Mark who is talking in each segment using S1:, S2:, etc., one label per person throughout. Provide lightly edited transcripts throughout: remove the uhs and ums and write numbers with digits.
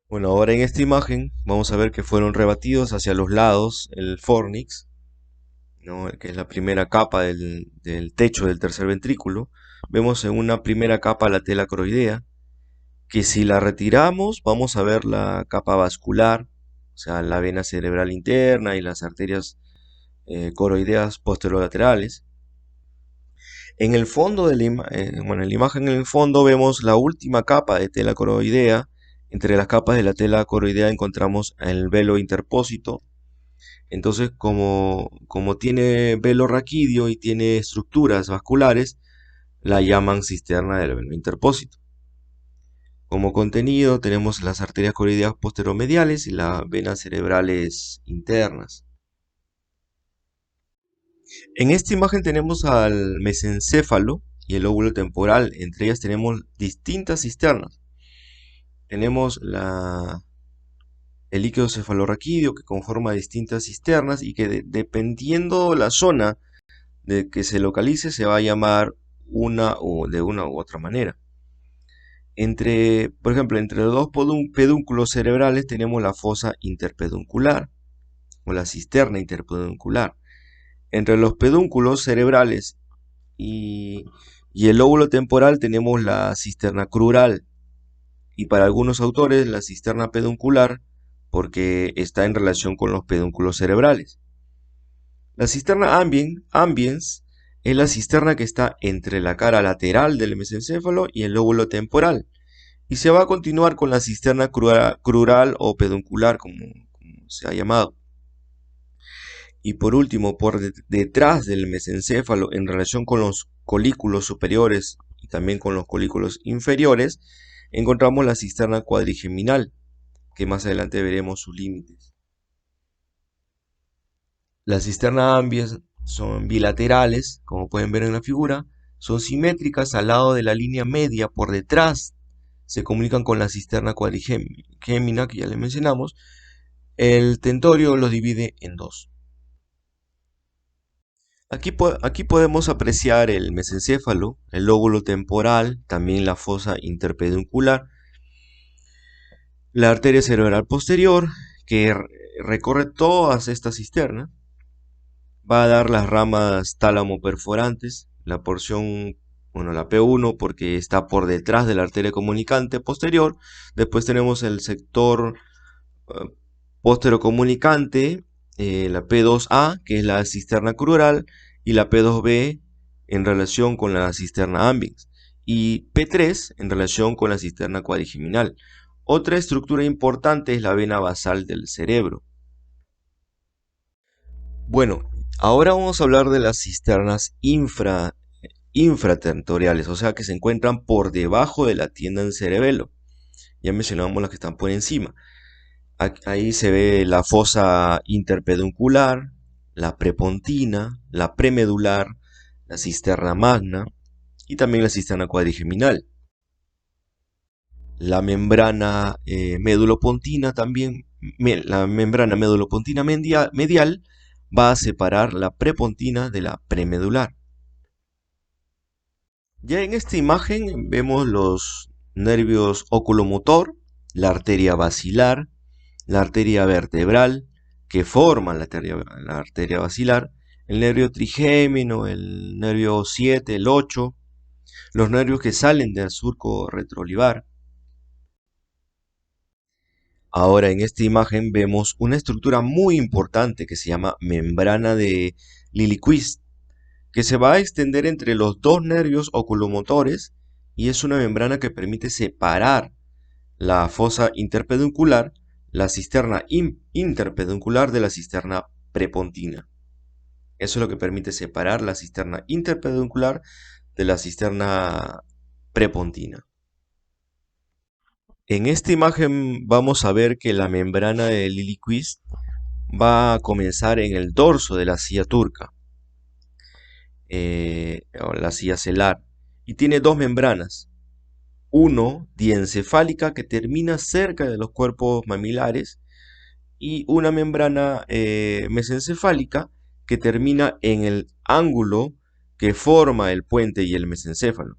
S1: Bueno, ahora en esta imagen vamos a ver que fueron rebatidos hacia los lados el fornix, ¿no? Que es la primera capa del techo del tercer ventrículo. Vemos en una primera capa la tela coroidea, que si la retiramos vamos a ver la capa vascular, o sea, la vena cerebral interna y las arterias coroideas posterolaterales. En el fondo bueno, en la imagen en el fondo vemos la última capa de tela coroidea. Entre las capas de la tela coroidea encontramos el velo interpósito. Entonces, como tiene velo raquídeo y tiene estructuras vasculares, la llaman cisterna del velo interpósito. Como contenido tenemos las arterias coroideas posteromediales y las venas cerebrales internas. En esta imagen tenemos al mesencéfalo y el lóbulo temporal. Entre ellas tenemos distintas cisternas. Tenemos el líquido cefalorraquídeo que conforma distintas cisternas y que dependiendo la zona de que se localice se va a llamar de una u otra manera. Por ejemplo, entre los dos pedúnculos cerebrales tenemos la fosa interpeduncular o la cisterna interpeduncular. Entre los pedúnculos cerebrales y el lóbulo temporal tenemos la cisterna crural y para algunos autores la cisterna peduncular porque está en relación con los pedúnculos cerebrales. La cisterna ambiens es la cisterna que está entre la cara lateral del mesencéfalo y el lóbulo temporal. Y se va a continuar con la cisterna crural o peduncular, como se ha llamado. Y por último, detrás del mesencéfalo, en relación con los colículos superiores y también con los colículos inferiores, encontramos la cisterna cuadrigeminal, que más adelante veremos sus límites. Las cisternas ambias son bilaterales, como pueden ver en la figura, son simétricas al lado de la línea media por detrás, se comunican con la cisterna cuadrigémina, que ya le mencionamos. El tentorio los divide en dos. Aquí podemos apreciar el mesencéfalo, el lóbulo temporal, también la fosa interpeduncular, la arteria cerebral posterior, que recorre todas estas cisternas, va a dar las ramas tálamo perforantes, la porción, bueno, la P1 porque está por detrás de la arteria comunicante posterior. Después tenemos el sector posterocomunicante, la P2A, que es la cisterna crural, y la P2B en relación con la cisterna ambiens, y P3 en relación con la cisterna cuadrigeminal. Otra estructura importante es la vena basal del cerebro. Bueno, ahora vamos a hablar de las cisternas infratentoriales, o sea que se encuentran por debajo de la tienda del cerebelo. Ya mencionamos las que están por encima. Ahí se ve la fosa interpeduncular, la prepontina, la premedular, la cisterna magna y también la cisterna cuadrigeminal. La membrana medulopontina también, la membrana medulopontina medial va a separar la prepontina de la premedular. Ya en esta imagen vemos los nervios oculomotor, la arteria basilar, la arteria vertebral que forma la arteria basilar, el nervio trigémino, el nervio 7, el 8, los nervios que salen del surco retroolivar. Ahora en esta imagen vemos una estructura muy importante que se llama membrana de Lilliquist, que se va a extender entre los dos nervios oculomotores y es una membrana que permite separar la fosa interpeduncular, la cisterna interpeduncular de la cisterna prepontina. Eso es lo que permite separar la cisterna interpeduncular de la cisterna prepontina. En esta imagen vamos a ver que la membrana de Lilliquist va a comenzar en el dorso de la silla turca, o la silla celar, y tiene dos membranas. Uno diencefálica que termina cerca de los cuerpos mamilares y una membrana mesencefálica que termina en el ángulo que forma el puente y el mesencéfalo.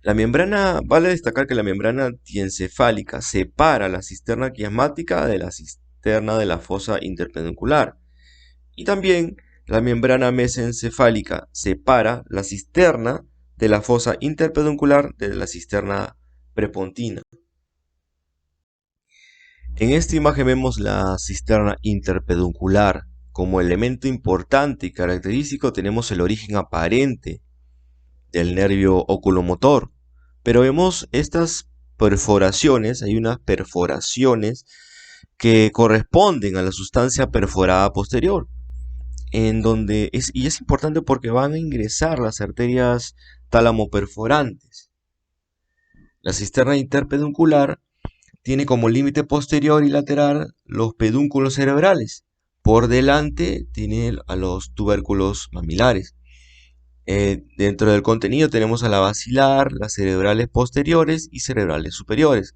S1: Vale destacar que la membrana diencefálica separa la cisterna quiasmática de la cisterna de la fosa interpeduncular. Y también la membrana mesencefálica separa la cisterna de la fosa interpeduncular de la cisterna prepontina. En esta imagen vemos la cisterna interpeduncular. Como elemento importante y característico tenemos el origen aparente del nervio oculomotor. Pero vemos estas perforaciones, hay unas perforaciones que corresponden a la sustancia perforada posterior, y es importante porque van a ingresar las arterias tálamo-perforantes. La cisterna interpeduncular tiene como límite posterior y lateral los pedúnculos cerebrales. Por delante tiene a los tubérculos mamilares. Dentro del contenido tenemos a la basilar, las cerebrales posteriores y cerebrales superiores.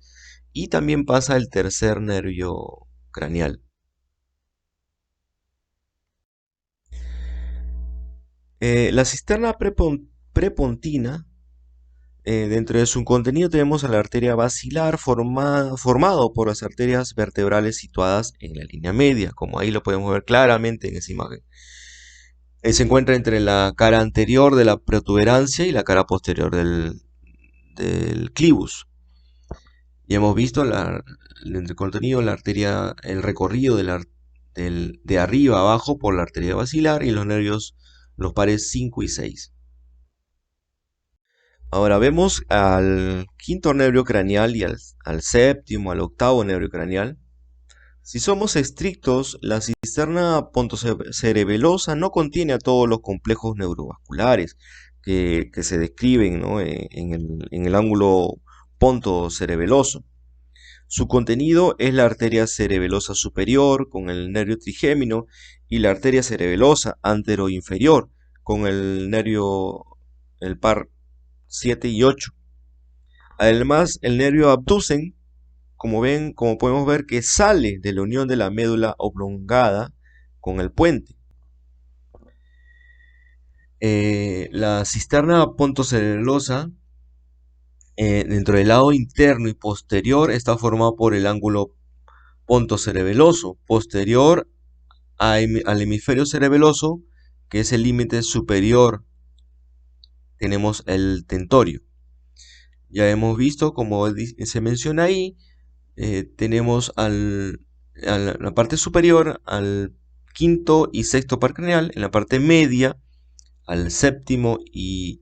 S1: Y también pasa el tercer nervio craneal. La cisterna prepontina, dentro de su contenido tenemos a la arteria basilar formado por las arterias vertebrales situadas en la línea media, como ahí lo podemos ver claramente en esa imagen. Se encuentra entre la cara anterior de la protuberancia y la cara posterior del clivus. Ya hemos visto el contenido, la arteria, el recorrido de arriba a abajo por la arteria basilar y los nervios, los pares 5 y 6. Ahora vemos al quinto nervio craneal y al séptimo, al octavo nervio craneal. Si somos estrictos, la cisterna pontocerebelosa no contiene a todos los complejos neurovasculares que se describen, ¿no?, en el ángulo pontocerebeloso. Su contenido es la arteria cerebelosa superior con el nervio trigémino y la arteria cerebelosa anteroinferior con el par 7 y 8. Además, el nervio abducen, como podemos ver, que sale de la unión de la médula oblongada con el puente. La cisterna pontocerebelosa, dentro del lado interno y posterior, está formada por el ángulo pontocerebeloso, posterior al hemisferio cerebeloso, que es el límite superior. Tenemos el tentorio. Ya hemos visto, como se menciona ahí, tenemos a la parte superior al quinto y sexto par craneal, en la parte media al séptimo y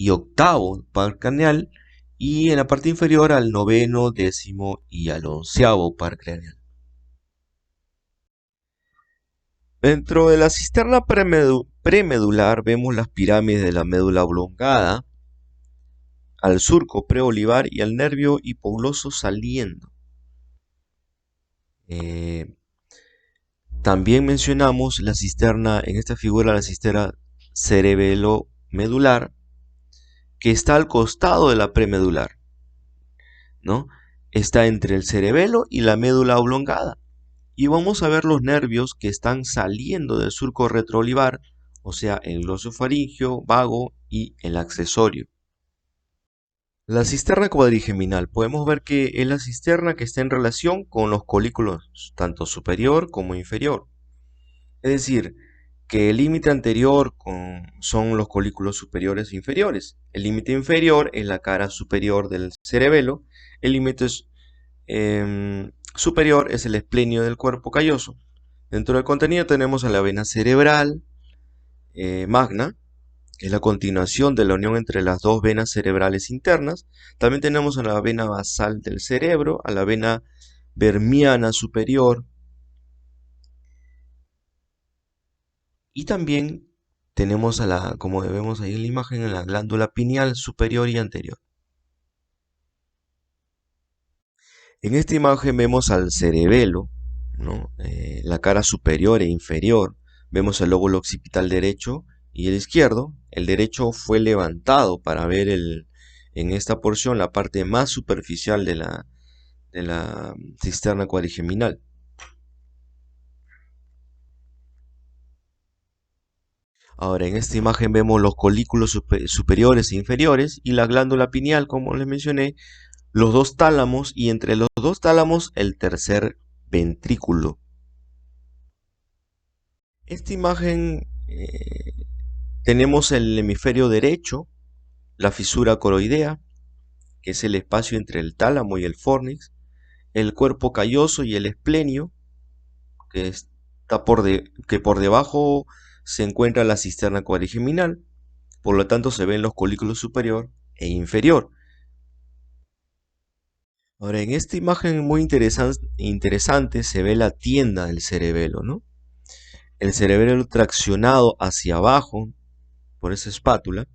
S1: octavo par craneal, y en la parte inferior al noveno, décimo y al onceavo par craneal. Dentro de la cisterna premedular vemos las pirámides de la médula oblongada, al surco preolivar y al nervio hipogloso saliendo. También mencionamos la cisterna, en esta figura la cisterna cerebelo-medular, que está al costado de la premedular, ¿no? Está entre el cerebelo y la médula oblongada. Y vamos a ver los nervios que están saliendo del surco retroolivar, o sea, el glosofaringio, vago y el accesorio. La cisterna cuadrigeminal, podemos ver que es la cisterna que está en relación con los colículos, tanto superior como inferior. Es decir, que el límite anterior son los colículos superiores e inferiores. El límite inferior es la cara superior del cerebelo. El límite superior es el esplenio del cuerpo calloso. Dentro del contenido tenemos a la vena cerebral magna, que es la continuación de la unión entre las dos venas cerebrales internas. También tenemos a la vena basal del cerebro, a la vena vermiana superior. Y también tenemos como vemos ahí en la imagen, a la glándula pineal superior y anterior. En esta imagen vemos al cerebelo, ¿no? La cara superior e inferior. Vemos el lóbulo occipital derecho y el izquierdo. El derecho fue levantado para ver en esta porción la parte más superficial de la cisterna cuadrigeminal. Ahora, en esta imagen vemos los colículos superiores e inferiores y la glándula pineal, como les mencioné, los dos tálamos y entre los dos tálamos el tercer ventrículo. Esta imagen tenemos el hemisferio derecho, la fisura coroidea, que es el espacio entre el tálamo y el fórnix, el cuerpo calloso y el esplenio, que por debajo se encuentra la cisterna cuadrigeminal, por lo tanto se ven los colículos superior e inferior. Ahora, en esta imagen muy interesante se ve la tienda del cerebelo, ¿no? El cerebelo traccionado hacia abajo por esa espátula.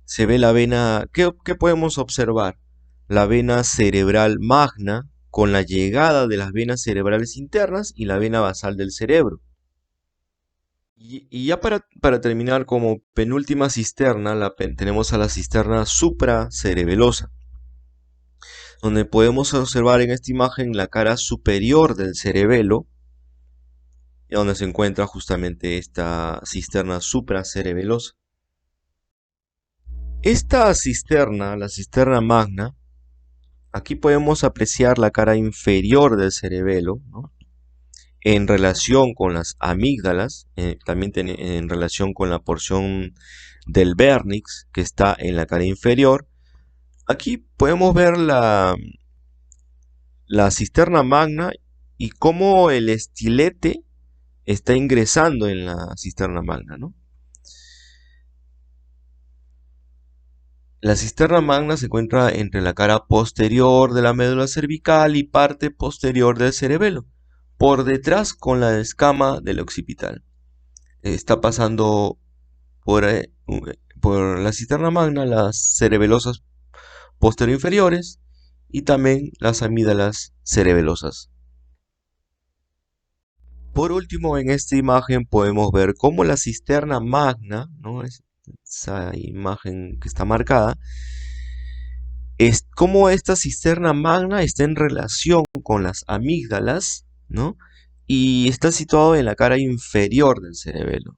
S1: Se ve la vena, ¿qué podemos observar? La vena cerebral magna con la llegada de las venas cerebrales internas y la vena basal del cerebro. Y ya para terminar, como penúltima cisterna, tenemos a la cisterna supracerebelosa, donde podemos observar en esta imagen la cara superior del cerebelo, donde se encuentra justamente esta cisterna supracerebelosa. Esta cisterna, la cisterna magna, aquí podemos apreciar la cara inferior del cerebelo, ¿no? En relación con las amígdalas, también en relación con la porción del vérnix que está en la cara inferior. Aquí podemos ver la cisterna magna y cómo el estilete está ingresando en la cisterna magna, ¿no? La cisterna magna se encuentra entre la cara posterior de la médula cervical y parte posterior del cerebelo, por detrás con la escama del occipital. Está pasando por la cisterna magna las cerebelosas posterior inferiores y también las amígdalas cerebelosas. Por último, en esta imagen podemos ver cómo la cisterna magna, ¿no? Esa imagen que está marcada, es cómo esta cisterna magna está en relación con las amígdalas, ¿no? Y está situado en la cara inferior del cerebelo.